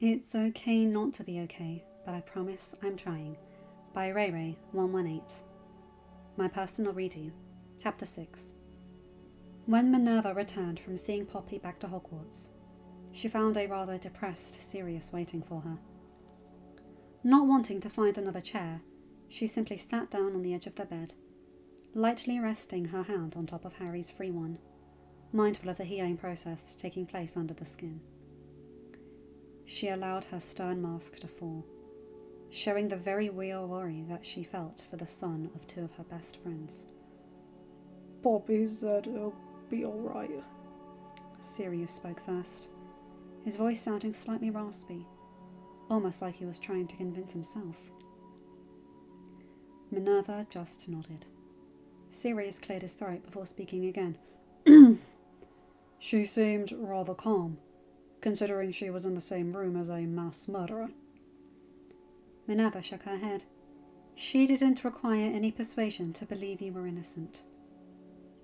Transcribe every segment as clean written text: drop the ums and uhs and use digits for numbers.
It's okay not to be okay, but I promise I'm trying. By rayrae118. My personal redo. Chapter 6. When Minerva returned from seeing Poppy back to Hogwarts, she found a rather depressed Sirius waiting for her. Not wanting to find another chair, she simply sat down on the edge of the bed, lightly resting her hand on top of Harry's free one, mindful of the healing process taking place under the skin. She allowed her stern mask to fall, showing the very real worry that she felt for the son of two of her best friends. Poppy said it'll be alright. Sirius spoke first, his voice sounding slightly raspy, almost like he was trying to convince himself. Minerva just nodded. Sirius cleared his throat before speaking again. She seemed rather calm, considering she was in the same room as a mass murderer. Minerva shook her head. She didn't require any persuasion to believe you were innocent.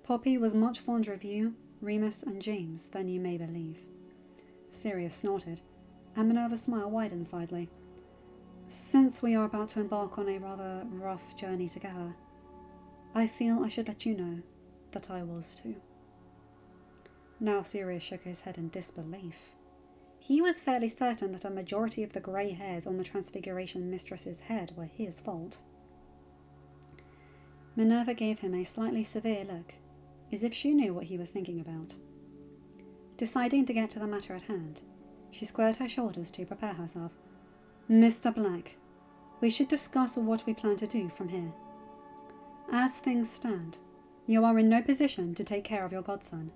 Poppy was much fonder of you, Remus, and James than you may believe. Sirius snorted, and Minerva's smile widened slightly. Since we are about to embark on a rather rough journey together, I feel I should let you know that I was too. Now Sirius shook his head in disbelief. He was fairly certain that a majority of the grey hairs on the Transfiguration Mistress's head were his fault. Minerva gave him a slightly severe look, as if she knew what he was thinking about. Deciding to get to the matter at hand, she squared her shoulders to prepare herself. Mr. Black, we should discuss what we plan to do from here. As things stand, you are in no position to take care of your godson.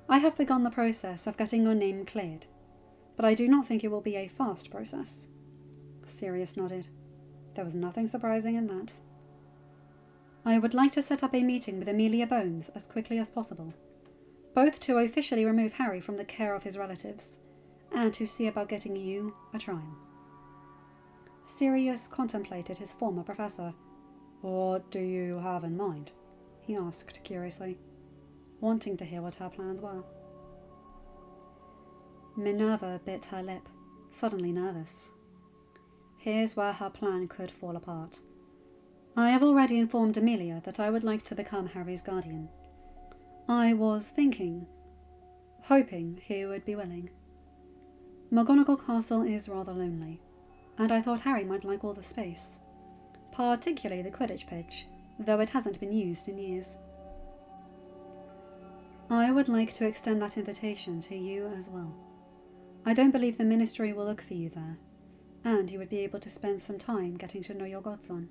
I have begun the process of getting your name cleared, but I do not think it will be a fast process. Sirius nodded. There was nothing surprising in that. I would like to set up a meeting with Amelia Bones as quickly as possible, both to officially remove Harry from the care of his relatives, and to see about getting you a trial. Sirius contemplated his former professor. What do you have in mind? He asked curiously, wanting to hear what her plans were. Minerva bit her lip, suddenly nervous. Here's where her plan could fall apart. I have already informed Amelia that I would like to become Harry's guardian. I was hoping he would be willing. McGonagall Castle is rather lonely, and I thought Harry might like all the space, particularly the Quidditch pitch, though it hasn't been used in years. I would like to extend that invitation to you as well. I don't believe the Ministry will look for you there, and you would be able to spend some time getting to know your godson.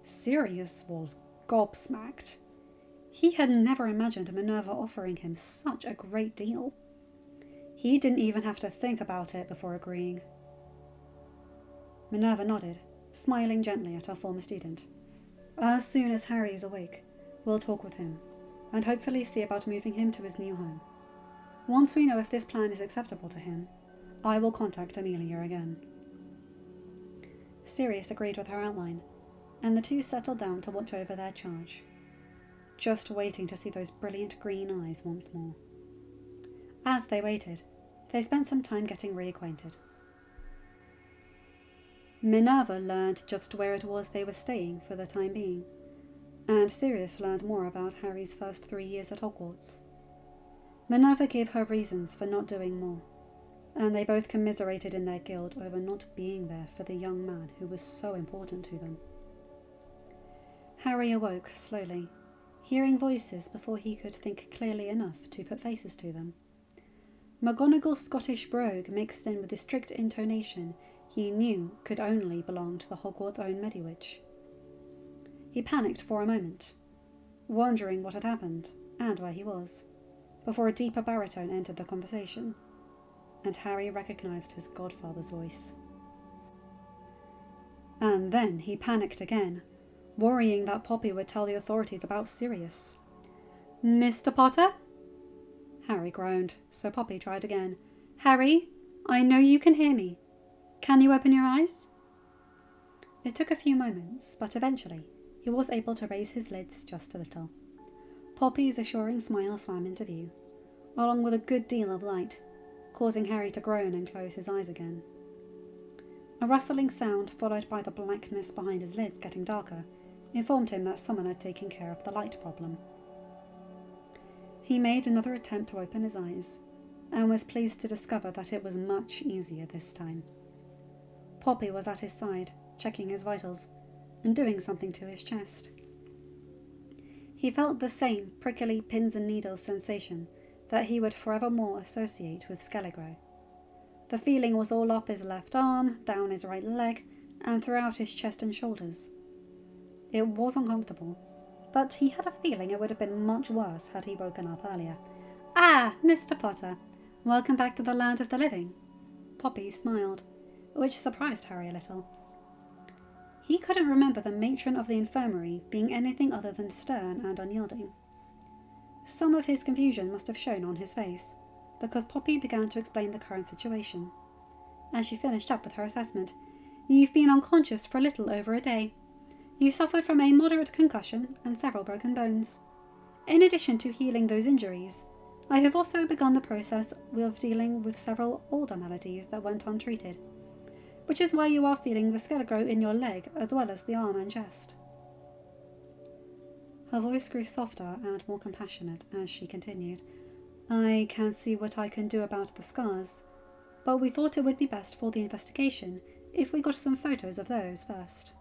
Sirius was gobsmacked. He had never imagined Minerva offering him such a great deal. He didn't even have to think about it before agreeing. Minerva nodded, smiling gently at her former student. As soon as Harry is awake, we'll talk with him, and hopefully see about moving him to his new home. Once we know if this plan is acceptable to him, I will contact Amelia again. Sirius agreed with her outline, and the two settled down to watch over their charge, just waiting to see those brilliant green eyes once more. As they waited, they spent some time getting reacquainted. Minerva learned just where it was they were staying for the time being, and Sirius learned more about Harry's first 3 years at Hogwarts. Minerva gave her reasons for not doing more, and they both commiserated in their guilt over not being there for the young man who was so important to them. Harry awoke slowly, hearing voices before he could think clearly enough to put faces to them. McGonagall's Scottish brogue mixed in with the strict intonation he knew could only belong to the Hogwarts' own Mediwitch. He panicked for a moment, wondering what had happened and where he was, before a deeper baritone entered the conversation, and Harry recognized his godfather's voice. And then he panicked again, worrying that Poppy would tell the authorities about Sirius. Mr. Potter? Harry groaned, so Poppy tried again. Harry, I know you can hear me. Can you open your eyes? It took a few moments, but eventually he was able to raise his lids just a little. Poppy's assuring smile swam into view, along with a good deal of light, causing Harry to groan and close his eyes again. A rustling sound, followed by the blackness behind his lids getting darker, informed him that someone had taken care of the light problem. He made another attempt to open his eyes, and was pleased to discover that it was much easier this time. Poppy was at his side, checking his vitals, and doing something to his chest. He felt the same prickly pins and needles sensation that he would forevermore associate with Scaligro. The feeling was all up his left arm, down his right leg, and throughout his chest and shoulders. It was uncomfortable, but he had a feeling it would have been much worse had he woken up earlier. "Ah, Mr. Potter, welcome back to the land of the living." Poppy smiled, which surprised Harry a little. He couldn't remember the matron of the infirmary being anything other than stern and unyielding. Some of his confusion must have shown on his face, because Poppy began to explain the current situation. As she finished up with her assessment, "You've been unconscious for a little over a day. You suffered from a moderate concussion and several broken bones. In addition to healing those injuries, I have also begun the process of dealing with several older maladies that went untreated, which is why you are feeling the Scaligro in your leg as well as the arm and chest." Her voice grew softer and more compassionate as she continued. "I can't see what I can do about the scars, but we thought it would be best for the investigation if we got some photos of those first."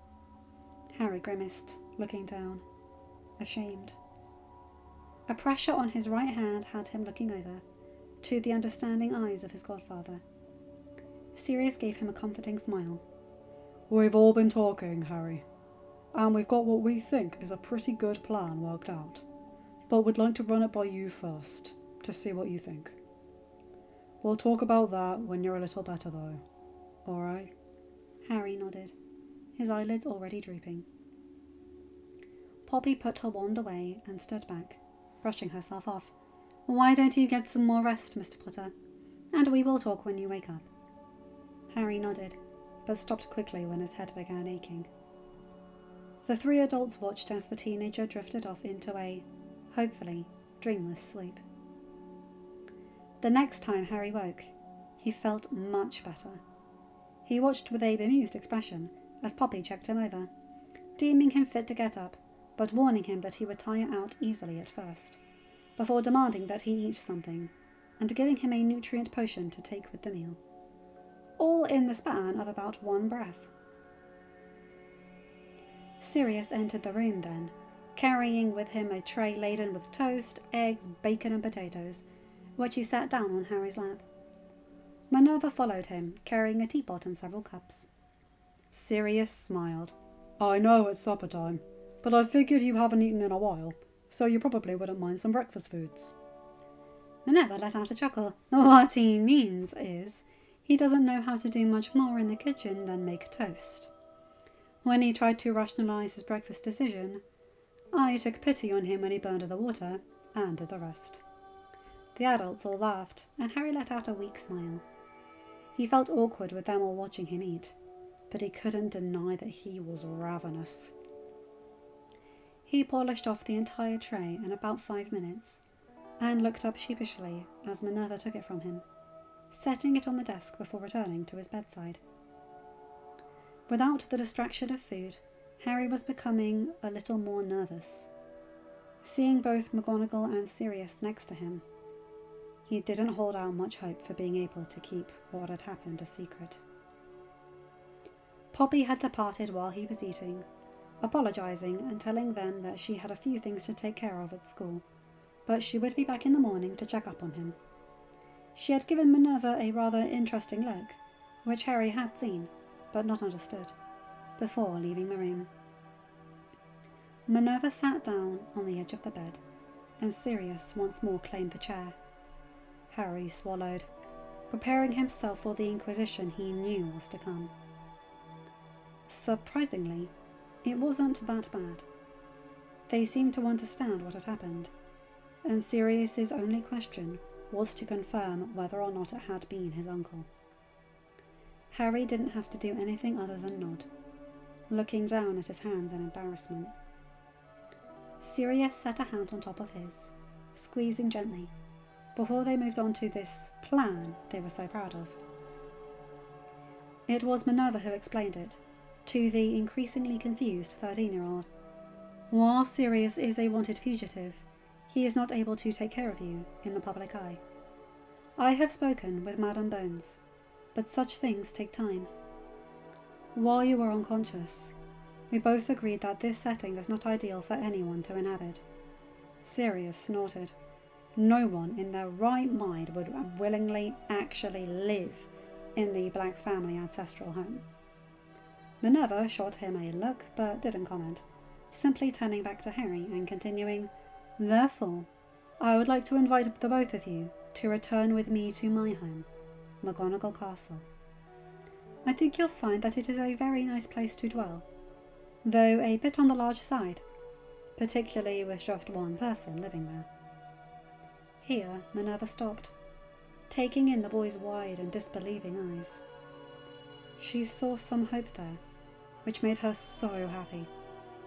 Harry grimaced, looking down, ashamed. A pressure on his right hand had him looking over, to the understanding eyes of his godfather. Sirius gave him a comforting smile. "We've all been talking, Harry, and we've got what we think is a pretty good plan worked out, but we'd like to run it by you first, to see what you think. We'll talk about that when you're a little better, though. All right?" Harry nodded, his eyelids already drooping. Poppy put her wand away and stood back, brushing herself off. "Why don't you get some more rest, Mr. Potter, and we will talk when you wake up." Harry nodded, but stopped quickly when his head began aching. The three adults watched as the teenager drifted off into a, hopefully, dreamless sleep. The next time Harry woke, he felt much better. He watched with a bemused expression as Poppy checked him over, deeming him fit to get up, but warning him that he would tire out easily at first, before demanding that he eat something, and giving him a nutrient potion to take with the meal. All in the span of about one breath. Sirius entered the room then, carrying with him a tray laden with toast, eggs, bacon and potatoes, which he sat down on Harry's lap. Minerva followed him, carrying a teapot and several cups. Sirius smiled. "I know it's supper time, but I figured you haven't eaten in a while, so you probably wouldn't mind some breakfast foods." Minerva let out a chuckle. "What he means is, he doesn't know how to do much more in the kitchen than make toast." When he tried to rationalize his breakfast decision, I took pity on him when he burned the water, and did the rest. The adults all laughed, and Harry let out a weak smile. He felt awkward with them all watching him eat, but he couldn't deny that he was ravenous. He polished off the entire tray in about 5 minutes, and looked up sheepishly as Minerva took it from him, setting it on the desk before returning to his bedside. Without the distraction of food, Harry was becoming a little more nervous. Seeing both McGonagall and Sirius next to him, he didn't hold out much hope for being able to keep what had happened a secret. Poppy had departed while he was eating, apologizing and telling them that she had a few things to take care of at school, but she would be back in the morning to check up on him. She had given Minerva a rather interesting look, which Harry had seen, but not understood, before leaving the room. Minerva sat down on the edge of the bed, and Sirius once more claimed the chair. Harry swallowed, preparing himself for the inquisition he knew was to come. Surprisingly, it wasn't that bad. They seemed to understand what had happened, and Sirius's only question was to confirm whether or not it had been his uncle. Harry didn't have to do anything other than nod, looking down at his hands in embarrassment. Sirius set a hand on top of his, squeezing gently, before they moved on to this plan they were so proud of. It was Minerva who explained it, to the increasingly confused 13-year-old. While Sirius is a wanted fugitive, he is not able to take care of you in the public eye. I have spoken with Madame Bones, but such things take time. While you were unconscious, we both agreed that this setting is not ideal for anyone to inhabit. Sirius snorted. No one in their right mind would willingly actually live in the Black family ancestral home. Minerva shot him a look, but didn't comment, simply turning back to Harry and continuing, Therefore, I would like to invite the both of you to return with me to my home, McGonagall Castle. I think you'll find that it is a very nice place to dwell, though a bit on the large side, particularly with just one person living there. Here Minerva stopped, taking in the boy's wide and disbelieving eyes. She saw some hope there, which made her so happy,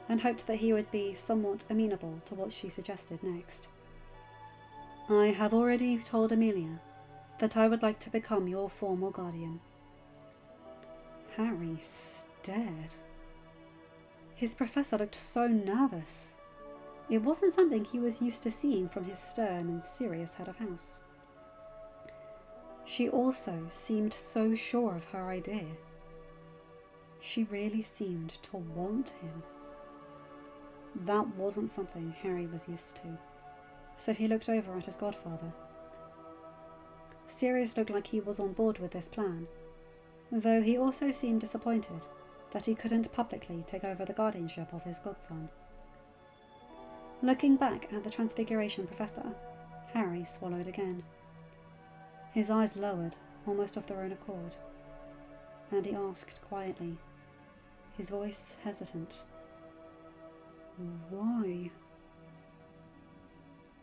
and hoped that he would be somewhat amenable to what she suggested next. I have already told Amelia that I would like to become your formal guardian. Harry stared. His professor looked so nervous. It wasn't something he was used to seeing from his stern and serious head of house. She also seemed so sure of her idea. She really seemed to want him. That wasn't something Harry was used to, so he looked over at his godfather. Sirius looked like he was on board with this plan, though he also seemed disappointed that he couldn't publicly take over the guardianship of his godson. Looking back at the Transfiguration Professor, Harry swallowed again. His eyes lowered, almost of their own accord, and he asked quietly, his voice hesitant, Why?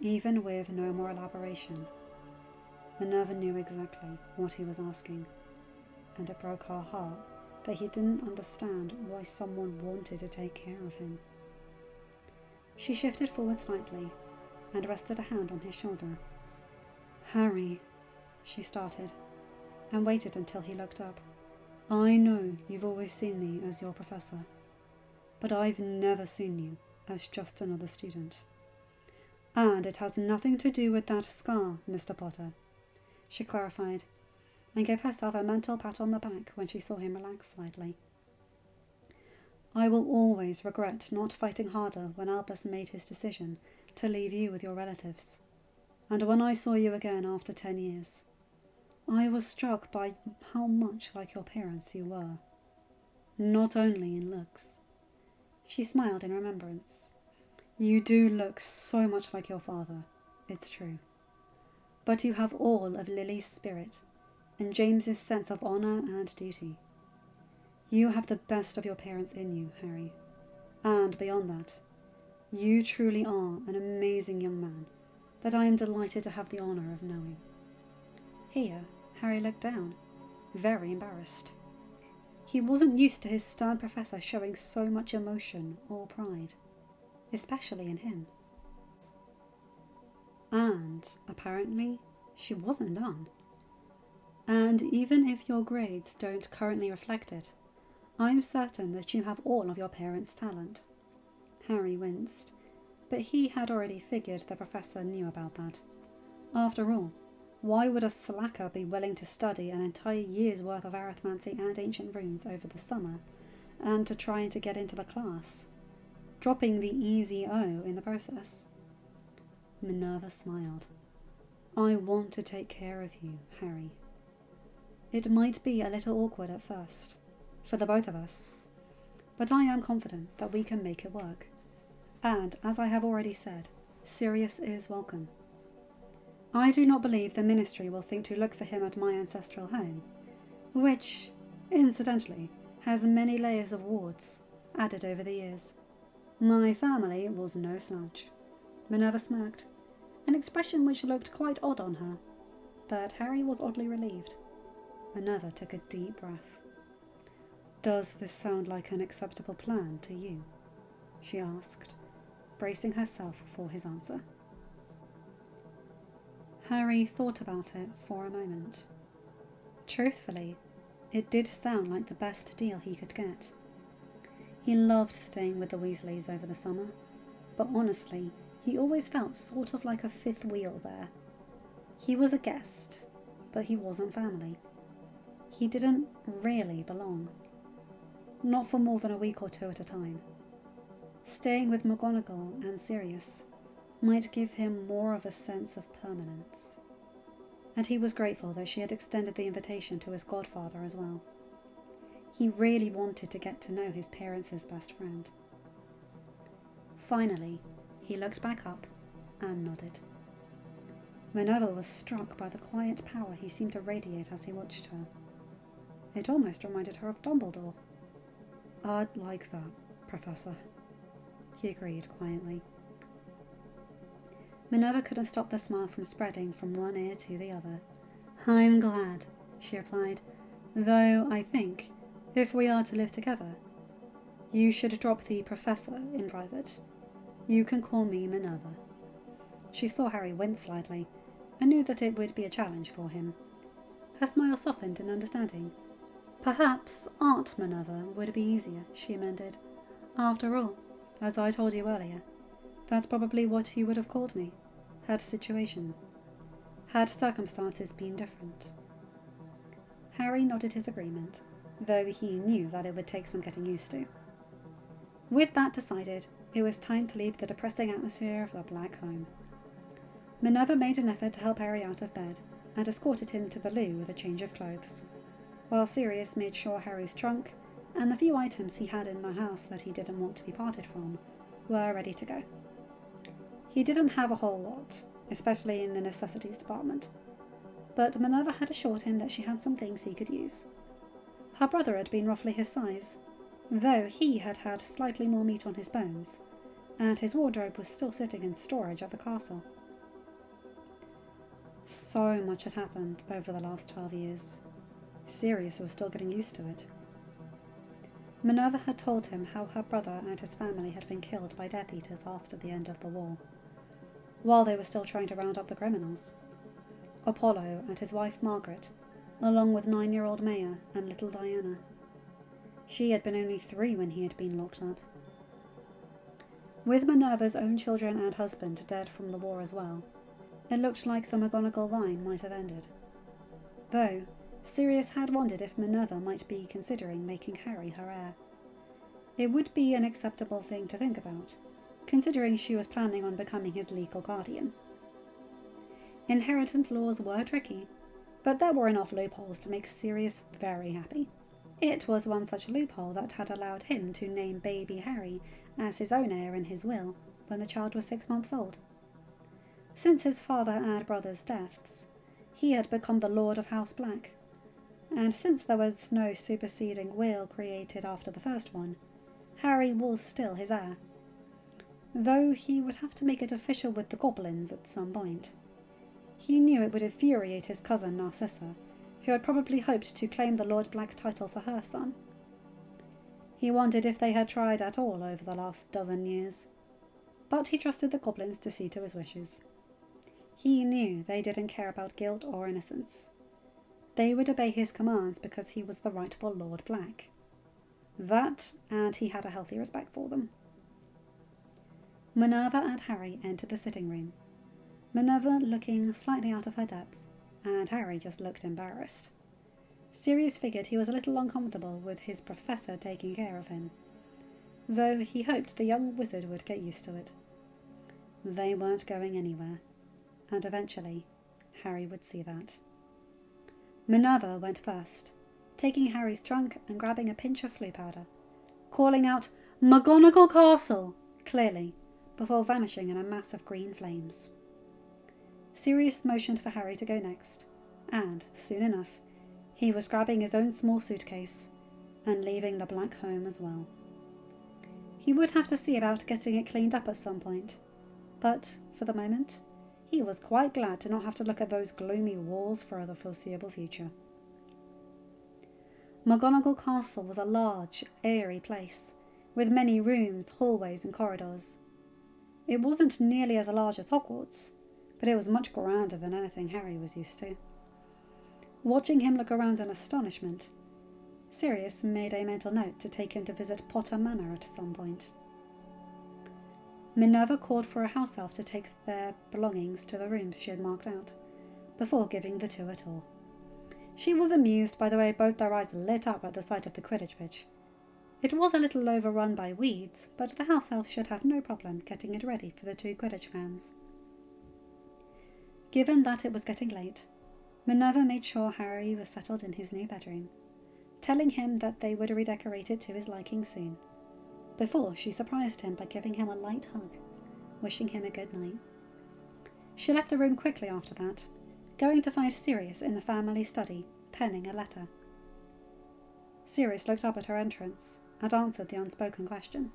Even with no more elaboration, Minerva knew exactly what he was asking, and it broke her heart that he didn't understand why someone wanted to take care of him. She shifted forward slightly and rested a hand on his shoulder. Harry, she started, and waited until he looked up. I know you've always seen me as your professor, but I've never seen you as just another student. And it has nothing to do with that scar, Mr. Potter, she clarified, and gave herself a mental pat on the back when she saw him relax slightly. I will always regret not fighting harder when Albus made his decision to leave you with your relatives, and when I saw you again after 10 years. I was struck by how much like your parents you were, not only in looks. She smiled in remembrance. You do look so much like your father, it's true. But you have all of Lily's spirit and James's sense of honor and duty. You have the best of your parents in you, Harry, and beyond that, you truly are an amazing young man that I am delighted to have the honor of knowing. Here, Harry looked down, very embarrassed. He wasn't used to his stern professor showing so much emotion or pride, especially in him. And, apparently, she wasn't done. And even if your grades don't currently reflect it, I'm certain that you have all of your parents' talent. Harry winced, but he had already figured the professor knew about that. After all, why would a slacker be willing to study an entire year's worth of arithmancy and ancient runes over the summer, and to try to get into the class, dropping the easy O in the process? Minerva smiled. I want to take care of you, Harry. It might be a little awkward at first, for the both of us, but I am confident that we can make it work. And, as I have already said, Sirius is welcome. I do not believe the Ministry will think to look for him at my ancestral home, which, incidentally, has many layers of wards, added over the years. My family was no slouch. Minerva smirked, an expression which looked quite odd on her, but Harry was oddly relieved. Minerva took a deep breath. Does this sound like an acceptable plan to you? She asked, bracing herself for his answer. Harry thought about it for a moment. Truthfully, it did sound like the best deal he could get. He loved staying with the Weasleys over the summer, but honestly, he always felt sort of like a fifth wheel there. He was a guest, but he wasn't family. He didn't really belong. Not for more than a week or two at a time. Staying with McGonagall and Sirius might give him more of a sense of permanence. And he was grateful that she had extended the invitation to his godfather as well. He really wanted to get to know his parents' best friend. Finally, he looked back up and nodded. Minerva was struck by the quiet power he seemed to radiate as he watched her. It almost reminded her of Dumbledore. "I'd like that, Professor," he agreed quietly. Minerva couldn't stop the smile from spreading from one ear to the other. "I'm glad," she replied, "though I think, if we are to live together, you should drop the Professor in private. You can call me Minerva." She saw Harry wince slightly, and knew that it would be a challenge for him. Her smile softened in understanding. "Perhaps Aunt Minerva would be easier," she amended. "After all, as I told you earlier, that's probably what you would have called me, had circumstances been different." Harry nodded his agreement, though he knew that it would take some getting used to. With that decided, it was time to leave the depressing atmosphere of the Black home. Minerva made an effort to help Harry out of bed, and escorted him to the loo with a change of clothes, while Sirius made sure Harry's trunk, and the few items he had in the house that he didn't want to be parted from, were ready to go. He didn't have a whole lot, especially in the necessities department, but Minerva had assured him that she had some things he could use. Her brother had been roughly his size, though he had had slightly more meat on his bones, and his wardrobe was still sitting in storage at the castle. So much had happened over the last 12 years. Sirius was still getting used to it. Minerva had told him how her brother and his family had been killed by Death Eaters after the end of the war, while they were still trying to round up the criminals. Apollo and his wife Margaret, along with 9-year-old Maya and little Diana. She had been only 3 when he had been locked up. With Minerva's own children and husband dead from the war as well, it looked like the McGonagall line might have ended. Though, Sirius had wondered if Minerva might be considering making Harry her heir. It would be an acceptable thing to think about, considering she was planning on becoming his legal guardian. Inheritance laws were tricky, but there were enough loopholes to make Sirius very happy. It was one such loophole that had allowed him to name baby Harry as his own heir in his will when the child was 6 months old. Since his father and brother's deaths, he had become the Lord of House Black, and since there was no superseding will created after the first one, Harry was still his heir, though he would have to make it official with the goblins at some point. He knew it would infuriate his cousin Narcissa, who had probably hoped to claim the Lord Black title for her son. He wondered if they had tried at all over the last dozen years, but he trusted the goblins to see to his wishes. He knew they didn't care about guilt or innocence. They would obey his commands because he was the rightful Lord Black. That, and he had a healthy respect for them. Minerva and Harry entered the sitting room, Minerva looking slightly out of her depth, and Harry just looked embarrassed. Sirius figured he was a little uncomfortable with his professor taking care of him, though he hoped the young wizard would get used to it. They weren't going anywhere, and eventually Harry would see that. Minerva went first, taking Harry's trunk and grabbing a pinch of flue powder, calling out, "McGonagall Castle!" clearly, before vanishing in a mass of green flames. Sirius motioned for Harry to go next, and, soon enough, he was grabbing his own small suitcase and leaving the Black home as well. He would have to see about getting it cleaned up at some point, but, for the moment, he was quite glad to not have to look at those gloomy walls for the foreseeable future. McGonagall Castle was a large, airy place, with many rooms, hallways and corridors. It wasn't nearly as large as Hogwarts, but it was much grander than anything Harry was used to. Watching him look around in astonishment, Sirius made a mental note to take him to visit Potter Manor at some point. Minerva called for a house elf to take their belongings to the rooms she had marked out, before giving the two a tour. She was amused by the way both their eyes lit up at the sight of the Quidditch pitch. It was a little overrun by weeds, but the house elf should have no problem getting it ready for the two Quidditch fans. Given that it was getting late, Minerva made sure Harry was settled in his new bedroom, telling him that they would redecorate it to his liking soon, before she surprised him by giving him a light hug, wishing him a good night. She left the room quickly after that, going to find Sirius in the family study, penning a letter. Sirius looked up at her entrance and answered the unspoken question.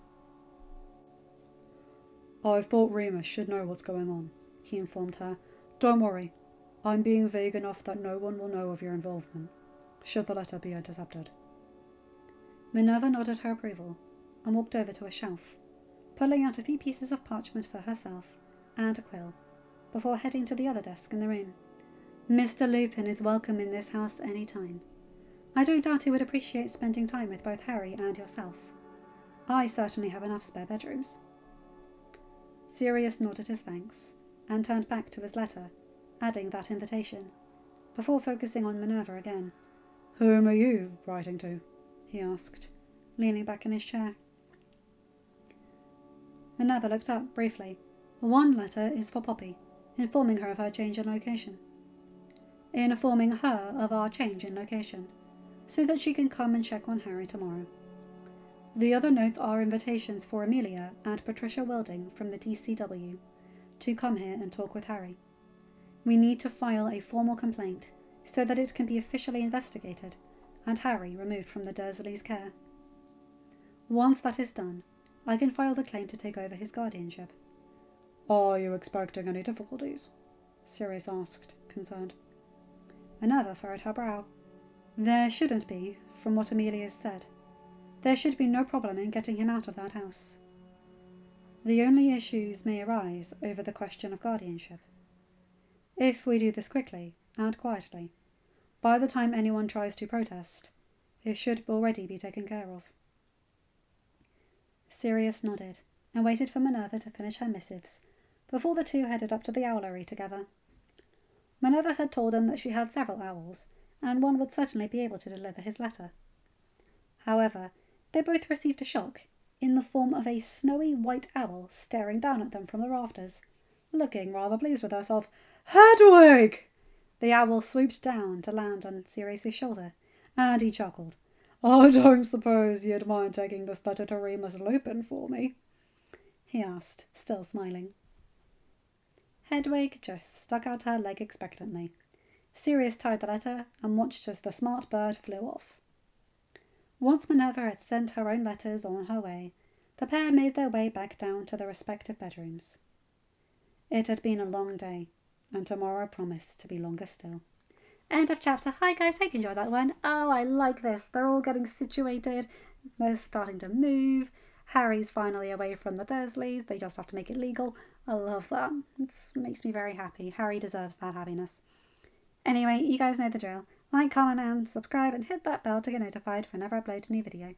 "I thought Remus should know what's going on," he informed her. "Don't worry. I'm being vague enough that no one will know of your involvement, should the letter be intercepted." Minerva nodded her approval and walked over to a shelf, pulling out a few pieces of parchment for herself and a quill, before heading to the other desk in the room. "Mr. Lupin is welcome in this house any time. I don't doubt he would appreciate spending time with both Harry and yourself. I certainly have enough spare bedrooms." Sirius nodded his thanks and turned back to his letter, adding that invitation, before focusing on Minerva again. "Whom are you writing to?" he asked, leaning back in his chair. Minerva looked up briefly. "One letter is for Poppy, informing her of her change in location. Informing her of our change in location, so that she can come and check on Harry tomorrow. The other notes are invitations for Amelia and Patricia Welding from the DCW to come here and talk with Harry. We need to file a formal complaint so that it can be officially investigated and Harry removed from the Dursleys' care. Once that is done, I can file the claim to take over his guardianship." "Are you expecting any difficulties?" Sirius asked, concerned. Minerva furrowed her brow. "There shouldn't be, from what Amelia said. There should be no problem in getting him out of that house. The only issues may arise over the question of guardianship. If we do this quickly and quietly, by the time anyone tries to protest, it should already be taken care of." Sirius nodded and waited for Minerva to finish her missives before the two headed up to the owlery together. Minerva had told him that she had several owls, and one would certainly be able to deliver his letter. However, they both received a shock in the form of a snowy white owl staring down at them from the rafters, looking rather pleased with herself. "Hedwig!" The owl swooped down to land on Sirius's shoulder, and he chuckled. "I don't suppose you'd mind taking this letter to Remus Lupin for me?" he asked, still smiling. Hedwig just stuck out her leg expectantly. Sirius tied the letter and watched as the smart bird flew off. Once Minerva had sent her own letters on her way, the pair made their way back down to their respective bedrooms. It had been a long day, and tomorrow promised to be longer still. End of chapter. Hi guys, hope you enjoyed that one. Oh, I like this. They're all getting situated. They're starting to move. Harry's finally away from the Dursleys. They just have to make it legal. I love that. It makes me very happy. Harry deserves that happiness. Anyway, you guys know the drill. Like, comment, and subscribe, and hit that bell to get notified whenever I upload a new video.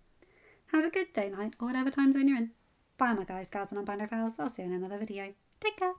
Have a good day, night, or whatever time zone you're in. Bye, my guys, gals, and non-binary pals. I'll see you in another video. Take care.